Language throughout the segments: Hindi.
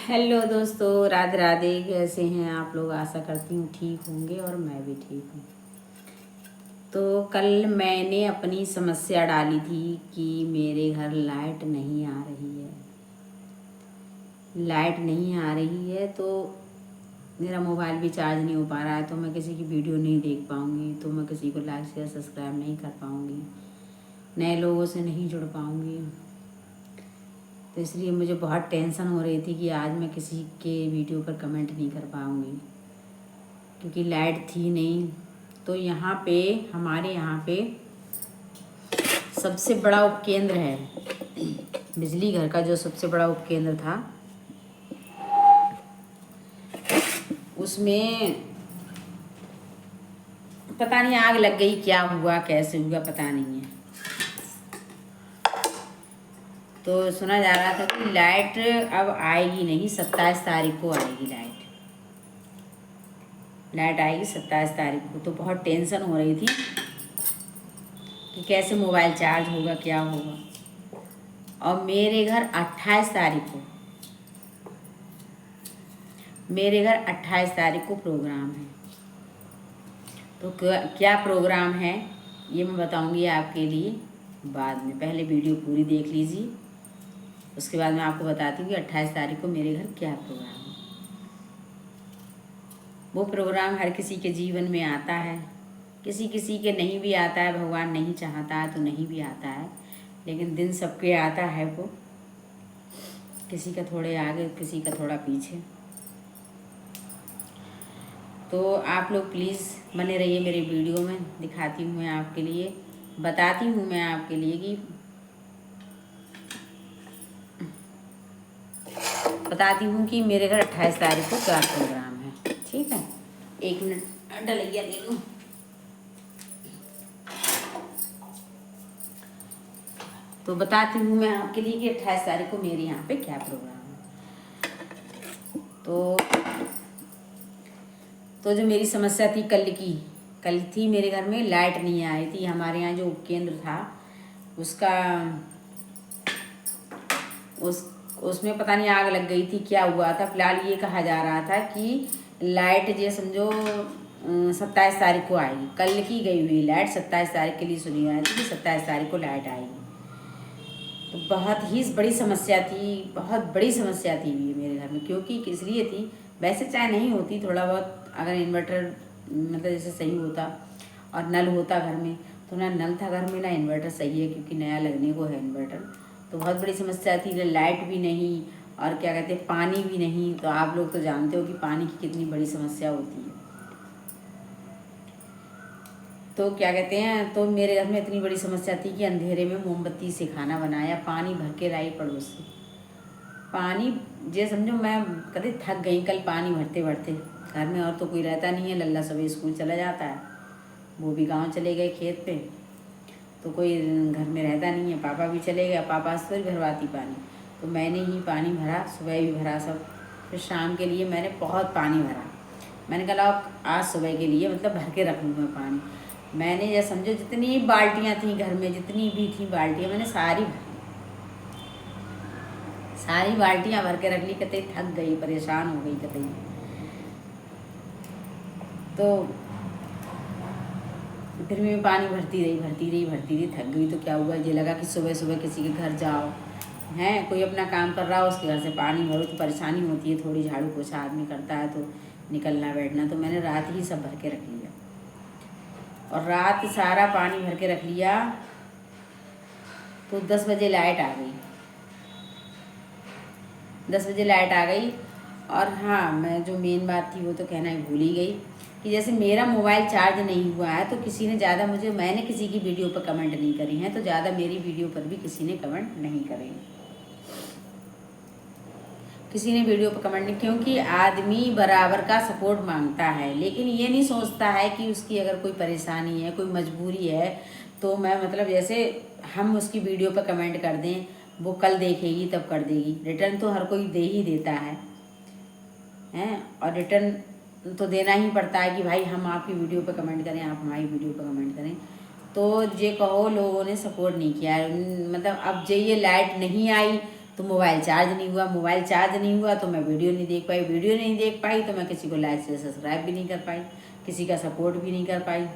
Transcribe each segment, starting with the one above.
हेलो दोस्तों, राधे राधे। कैसे हैं आप लोग? आशा करती हूँ ठीक होंगे और मैं भी ठीक हूँ। तो कल मैंने अपनी समस्या डाली थी कि मेरे घर लाइट नहीं आ रही है। लाइट नहीं आ रही है तो मेरा मोबाइल भी चार्ज नहीं हो पा रहा है, तो मैं किसी की वीडियो नहीं देख पाऊँगी, तो मैं किसी को लाइक शेयर सब्सक्राइब नहीं कर पाऊँगी, नए लोगों से नहीं जुड़ पाऊँगी। तो इसलिए मुझे बहुत टेंशन हो रही थी कि आज मैं किसी के वीडियो पर कमेंट नहीं कर पाऊँगी, क्योंकि लाइट थी नहीं। तो यहाँ पे हमारे यहाँ पे सबसे बड़ा उपकेंद्र है, बिजली घर का जो सबसे बड़ा उपकेंद्र था, उसमें पता नहीं आग लग गई, क्या हुआ कैसे हुआ पता नहीं है। तो सुना जा रहा था कि लाइट अब आएगी नहीं, 27 तारीख को आएगी लाइट। लाइट आएगी 27 तारीख को। तो बहुत टेंशन हो रही थी कि कैसे मोबाइल चार्ज होगा, क्या होगा। और मेरे घर 28 तारीख को प्रोग्राम है। तो क्या प्रोग्राम है ये मैं बताऊंगी आपके लिए बाद में। पहले वीडियो पूरी देख लीजिए, उसके बाद मैं आपको बताती हूँ कि 28 तारीख को मेरे घर क्या प्रोग्राम है। वो प्रोग्राम हर किसी के जीवन में आता है, किसी किसी के नहीं भी आता है, भगवान नहीं चाहता है तो नहीं भी आता है, लेकिन दिन सबके आता है वो, किसी का थोड़े आगे किसी का थोड़ा पीछे। तो आप लोग प्लीज़ बने रहिए मेरे वीडियो में। दिखाती हूँ मैं आपके लिए, बताती हूँ मैं आपके लिए कि मेरे घर 28 तारीख को क्या प्रोग्राम है। ठीक है, एक मिनट डलिया ले लूँ। तो बताती हूँ मैं आपके लिए कि 28 तारीख को मेरे यहाँ पे क्या प्रोग्राम है। तो जो मेरी समस्या थी कल थी, मेरे घर में लाइट नहीं आई थी। हमारे यहाँ जो उपकेंद्र था उसका उसमें पता नहीं आग लग गई थी, क्या हुआ था। फिलहाल ये कहा जा रहा था कि लाइट जो समझो 27 तारीख को आएगी। कल की गई हुई लाइट 27 तारीख के लिए सुनी आई थी कि 27 तारीख को लाइट आएगी। तो बहुत ही बड़ी समस्या थी, बहुत बड़ी समस्या थी ये मेरे घर में। क्योंकि किस लिए थी, वैसे चाहे नहीं होती, थोड़ा बहुत अगर इन्वर्टर मतलब जैसे सही होता और नल होता घर में, तो ना नल था घर में ना इन्वर्टर सही है, क्योंकि नया लगने को है इन्वर्टर। तो बहुत बड़ी समस्या थी, लाइट भी नहीं और क्या कहते हैं पानी भी नहीं। तो आप लोग तो जानते हो कि पानी की कितनी बड़ी समस्या होती है। तो क्या कहते हैं, तो मेरे घर में इतनी बड़ी समस्या थी कि अंधेरे में मोमबत्ती से खाना बनाया, पानी भर के लाई पड़ोस से। पानी जे समझो मैं कभी थक गई कल पानी भरते भरते। घर में और तो कोई रहता नहीं है, लल्ला सुबह स्कूल चला जाता है, वो भी गांव चले गए खेत पे, तो कोई घर में रहता नहीं है, पापा भी चले गए, पापा से फिर भरवाती पानी। तो मैंने ही पानी भरा, सुबह भी भरा सब, फिर शाम के लिए मैंने बहुत पानी भरा। मैंने कहा आज सुबह के लिए मतलब भर के रख लूँगा पानी। मैंने ये समझो जितनी बाल्टियाँ थी घर में, जितनी भी थी बाल्टियाँ, मैंने सारी बाल्टियाँ भर के रख ली। कतई थक गई, परेशान हो गई कतई। तो फिर मैं पानी भरती रही, थक गई। तो क्या हुआ, ये लगा कि सुबह सुबह किसी के घर जाओ, हैं कोई अपना काम कर रहा हो उसके घर से पानी भरो, तो परेशानी होती है थोड़ी। झाड़ू पोछा आदमी करता है तो निकलना बैठना। तो मैंने रात ही सब भर के रख लिया, और रात सारा पानी भर के रख लिया। तो 10 बजे लाइट आ गई, 10 बजे लाइट आ गई। और हाँ, मैं जो मेन बात थी वो तो कहना ही भूल ही गई कि जैसे मेरा मोबाइल चार्ज नहीं हुआ है, तो किसी ने ज़्यादा मैंने किसी की वीडियो पर कमेंट नहीं करी है, तो ज़्यादा मेरी वीडियो पर भी किसी ने कमेंट नहीं करे, किसी ने वीडियो पर कमेंट नहीं। क्योंकि आदमी बराबर का सपोर्ट मांगता है, लेकिन ये नहीं सोचता है कि उसकी अगर कोई परेशानी है, कोई मजबूरी है, तो मैं मतलब जैसे हम उसकी वीडियो पर कमेंट कर दें, वो कल देखेगी तब कर देगी। रिटर्न तो हर कोई दे ही देता है, हैं, और रिटर्न तो देना ही पड़ता है कि भाई हम आपकी वीडियो पर कमेंट करें, आप हमारी वीडियो पर कमेंट करें। तो ये कहो लोगों ने सपोर्ट नहीं किया है, मतलब अब ये लाइट नहीं आई तो मोबाइल चार्ज नहीं हुआ तो मैं वीडियो नहीं देख पाई तो मैं किसी को लाइक से सब्सक्राइब भी नहीं कर पाई, किसी का सपोर्ट भी नहीं कर पाई,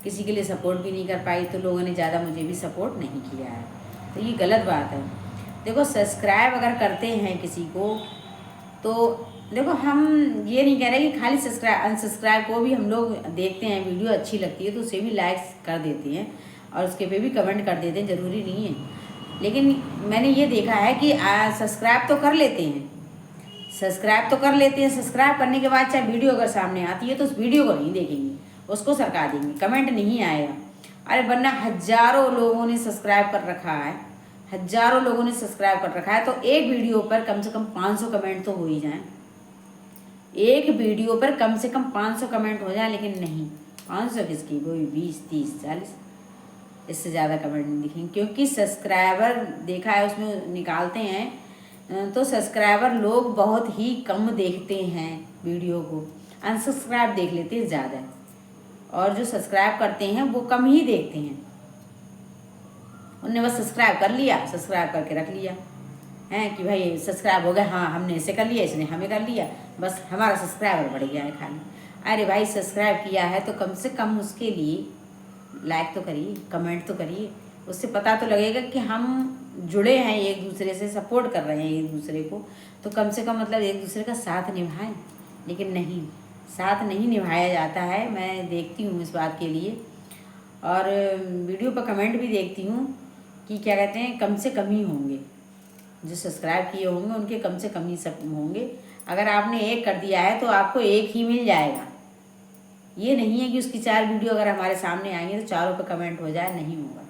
किसी के लिए सपोर्ट भी नहीं कर पाई, तो लोगों ने ज़्यादा मुझे भी सपोर्ट नहीं किया है। तो ये गलत बात है। देखो सब्सक्राइब अगर करते हैं किसी को तो देखो हम ये नहीं कह रहे कि खाली सब्सक्राइब अनसब्सक्राइब को भी हम लोग देखते हैं, वीडियो अच्छी लगती है तो उसे भी लाइक्स कर देते हैं और उसके पे भी कमेंट कर देते हैं, ज़रूरी नहीं है। लेकिन मैंने ये देखा है कि सब्सक्राइब तो कर लेते हैं, सब्सक्राइब करने के बाद चाहे वीडियो अगर सामने आती है तो उस वीडियो को नहीं देखेंगे, उसको सरका देंगे, कमेंट नहीं आएगा। अरे वरना हज़ारों लोगों ने सब्सक्राइब कर रखा है, तो एक वीडियो पर कम से कम 500 कमेंट तो हो ही जाएं, एक वीडियो पर कम से कम 500 कमेंट हो जाए। लेकिन नहीं, 500 किसकी, कोई 20, 30, 40, इससे ज़्यादा कमेंट नहीं दिखेंगे। क्योंकि सब्सक्राइबर देखा है उसमें निकालते हैं तो सब्सक्राइबर लोग बहुत ही कम देखते हैं वीडियो को, अनसब्सक्राइब देख लेते हैं ज़्यादा, और जो सब्सक्राइब करते हैं वो कम ही देखते हैं। उनने बस सब्सक्राइब कर लिया, सब्सक्राइब करके रख लिया है कि भाई सब्सक्राइब हो गया, हाँ हमने इसे कर लिया, इसने हमें कर लिया, बस हमारा सब्सक्राइबर बढ़ गया है खाली। अरे भाई सब्सक्राइब किया है तो कम से कम उसके लिए लाइक तो करिए, कमेंट तो करिए, उससे पता तो लगेगा कि हम जुड़े हैं एक दूसरे से, सपोर्ट कर रहे हैं एक दूसरे को, तो कम से कम मतलब एक दूसरे का साथ निभाएं। लेकिन नहीं, साथ नहीं निभाया जाता है। मैं देखती हूँ इस बात के लिए, और वीडियो पर कमेंट भी देखती हूँ कि क्या कहते हैं, कम से कम ही होंगे जो सब्सक्राइब किए होंगे, उनके कम से कम ही सब होंगे। अगर आपने एक कर दिया है तो आपको एक ही मिल जाएगा। ये नहीं है कि उसकी 4 वीडियो अगर हमारे सामने आएंगे तो चारों पे कमेंट हो जाए, नहीं होगा।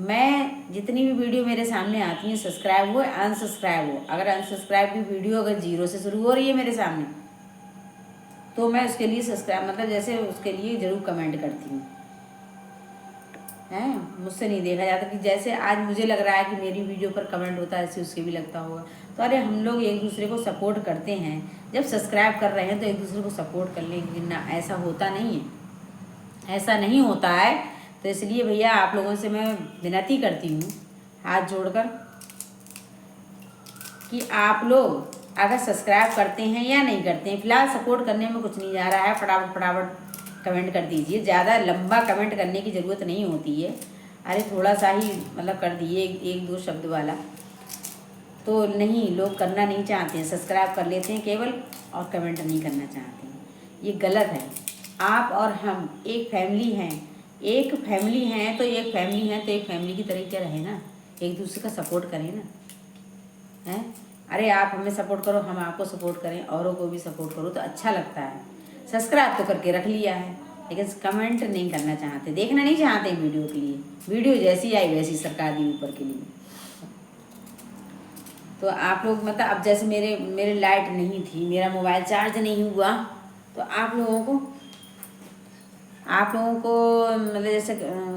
मैं जितनी भी वीडियो मेरे सामने आती हैं, सब्सक्राइब हो अनसब्सक्राइब हो, अगर अनसब्सक्राइब की वीडियो अगर 0 से शुरू हो रही है मेरे सामने तो मैं उसके लिए सब्सक्राइब मतलब जैसे उसके लिए ज़रूर कमेंट करती हूँ, हैं। मुझसे नहीं देखा जाता कि जैसे आज मुझे लग रहा है कि मेरी वीडियो पर कमेंट होता है, ऐसे उसके भी लगता होगा। तो अरे हम लोग एक दूसरे को सपोर्ट करते हैं, जब सब्सक्राइब कर रहे हैं तो एक दूसरे को सपोर्ट कर लेंगे ना, ऐसा होता नहीं है, ऐसा नहीं होता है। तो इसलिए भैया आप लोगों से मैं विनती करती हूँ हाथ जोड़कर कि आप लोग अगर सब्सक्राइब करते हैं या नहीं करते हैं, फिलहाल सपोर्ट करने में कुछ नहीं जा रहा है, फटाफट कमेंट कर दीजिए। ज़्यादा लंबा कमेंट करने की ज़रूरत नहीं होती है, अरे थोड़ा सा ही मतलब कर दिए, 1-2 शब्द वाला। तो नहीं, लोग करना नहीं चाहते हैं, सब्सक्राइब कर लेते हैं केवल और कमेंट नहीं करना चाहते हैं। ये गलत है। आप और हम एक फैमिली हैं, तो एक फैमिली की तरीके रहे ना, एक दूसरे का सपोर्ट करें ना, हैं। अरे आप हमें सपोर्ट करो, हम आपको सपोर्ट करें, औरों को भी सपोर्ट करो तो अच्छा लगता है। सब्सक्राइब तो करके रख लिया है लेकिन कमेंट नहीं करना चाहते, देखना नहीं चाहते वीडियो के लिए। वीडियो जैसी आई वैसी सरकार दी ऊपर के लिए। तो आप लोग मतलब अब जैसे मेरे लाइट नहीं थी, मेरा मोबाइल चार्ज नहीं हुआ, तो आप लोगों को मतलब जैसे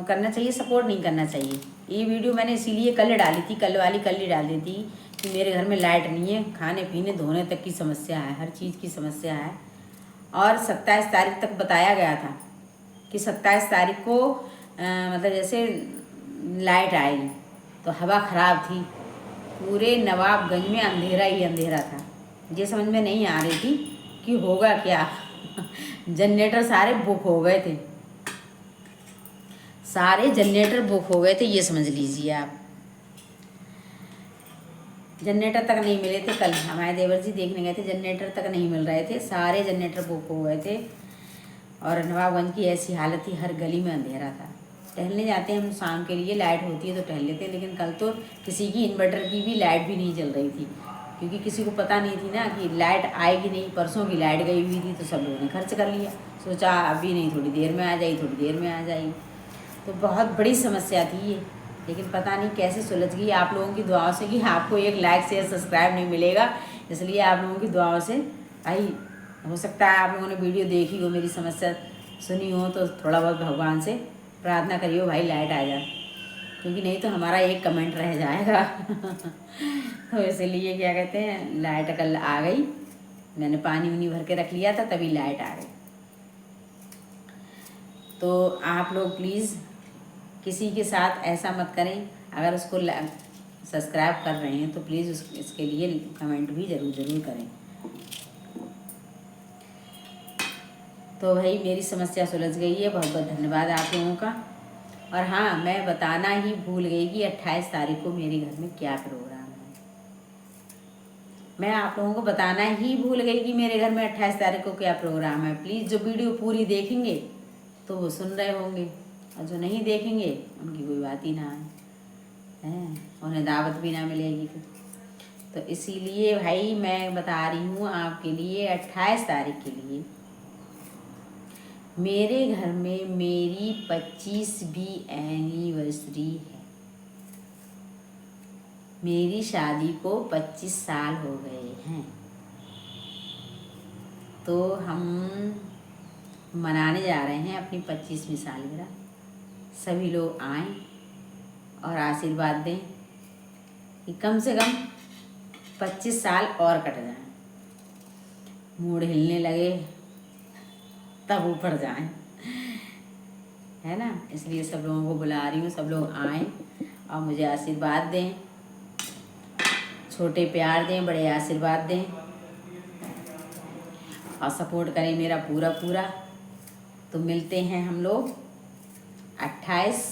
करना चाहिए, सपोर्ट नहीं करना चाहिए। ये वीडियो मैंने इसीलिए कल डाली थी, कल ही डाल दी थी कि मेरे घर में लाइट नहीं है, खाने पीने धोने तक की समस्या है, हर चीज़ की समस्या है। और 27 तारीख तक बताया गया था कि 27 तारीख को मतलब जैसे लाइट आएगी, तो हवा ख़राब थी, पूरे नवाबगंज में अंधेरा ही अंधेरा था। ये समझ में नहीं आ रही थी कि होगा क्या। जनरेटर सारे बुक हो गए थे, ये समझ लीजिए आप। जनरेटर तक नहीं मिले थे, कल हमारे देवर जी देखने गए थे, जनरेटर तक नहीं मिल रहे थे, सारे जनरेटर बुक हो गए थे। और नवाबगंज की ऐसी हालत थी, हर गली में अंधेरा था। टहलने जाते हैं हम शाम के लिए, लाइट होती है तो टहल लेते हैं, लेकिन कल तो किसी की इन्वर्टर की भी लाइट भी नहीं जल रही थी, क्योंकि किसी को पता नहीं थी ना कि लाइट आएगी नहीं। परसों की लाइट गई हुई थी तो सब लोगों ने खर्च कर लिया, सोचा अभी नहीं, थोड़ी देर में आ जाएगी, तो बहुत बड़ी समस्या थी ये। लेकिन पता नहीं कैसे सुलझ गई आप लोगों की दुआओं से, कि आपको एक लाइक शेयर सब्सक्राइब नहीं मिलेगा, इसलिए आप लोगों की दुआओं से भाई हो सकता है आप लोगों ने वीडियो देखी हो, मेरी समस्या सुनी हो, तो थोड़ा बहुत भगवान से प्रार्थना करिए भाई लाइट आ जाए, क्योंकि नहीं तो हमारा एक कमेंट रह जाएगा। तो इसलिए क्या कहते हैं, लाइट कल आ गई, मैंने पानी भर के रख लिया था, तभी लाइट आ गई। तो आप लोग प्लीज़ किसी के साथ ऐसा मत करें। अगर उसको सब्सक्राइब कर रहे हैं तो प्लीज़ इसके लिए कमेंट भी ज़रूर करें। तो भाई मेरी समस्या सुलझ गई है, बहुत बहुत धन्यवाद आप लोगों का। और हाँ, मैं बताना ही भूल गई कि 28 तारीख को मेरे घर में क्या प्रोग्राम है। मैं आप लोगों को बताना ही भूल गई कि मेरे घर में 28 तारीख को क्या प्रोग्राम है। प्लीज़ जो वीडियो पूरी देखेंगे तो वो सुन रहे होंगे, और जो नहीं देखेंगे उनकी कोई बात ही ना है, उन्हें दावत भी ना मिलेगी। तो इसीलिए भाई मैं बता रही हूँ आपके लिए, 28 तारीख के लिए मेरे घर में मेरी 25वीं एनिवर्सरी है। मेरी शादी को 25 साल हो गए हैं। तो हम मनाने जा रहे हैं अपनी 25वीं सालगिरह। सभी लोग आएं और आशीर्वाद दें कि कम से कम 25 साल और कट जाएं, मूड हिलने लगे तब ऊपर जाएं, है ना। इसलिए सब लोगों को बुला रही हूँ, सब लोग आएं और मुझे आशीर्वाद दें, छोटे प्यार दें, बड़े आशीर्वाद दें और सपोर्ट करें मेरा पूरा। तो मिलते हैं हम लोग 28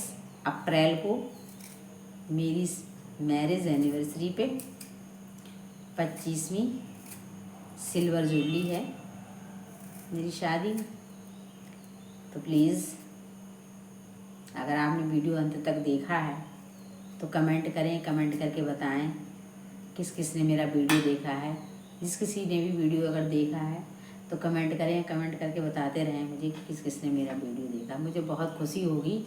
अप्रैल को मेरी मैरिज एनिवर्सरी पे। 25वीं सिल्वर जुबली है मेरी शादी। तो प्लीज़ अगर आपने वीडियो अंत तक देखा है तो कमेंट करें, कमेंट करके बताएं किस किस ने मेरा वीडियो देखा है। जिस किसी ने भी वीडियो अगर देखा है तो कमेंट करें, कमेंट करके बताते रहें मुझे कि किस किस ने मेरा वीडियो देखा। मुझे बहुत खुशी होगी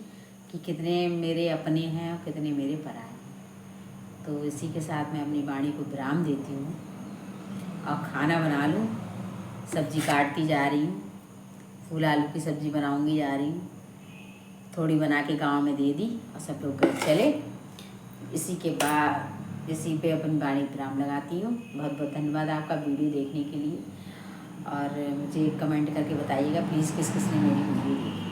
कि कितने मेरे अपने हैं और कितने मेरे पराए हैं। तो इसी के साथ मैं अपनी वाणी को विराम देती हूँ और खाना बना लूँ। सब्ज़ी काटती जा रही हूँ, फूल आलू की सब्ज़ी बनाऊँगी जा रही हूँ। थोड़ी बना के गांव में दे दी और सब लोग घर चले। इसी के बाद इसी पे अपनी वाणी विराम लगाती हूँ। बहुत बहुत धन्यवाद आपका वीडियो देखने के लिए। और मुझे कमेंट करके बताइएगा प्लीज़ किस किस ने मेरी वीडियो देखी।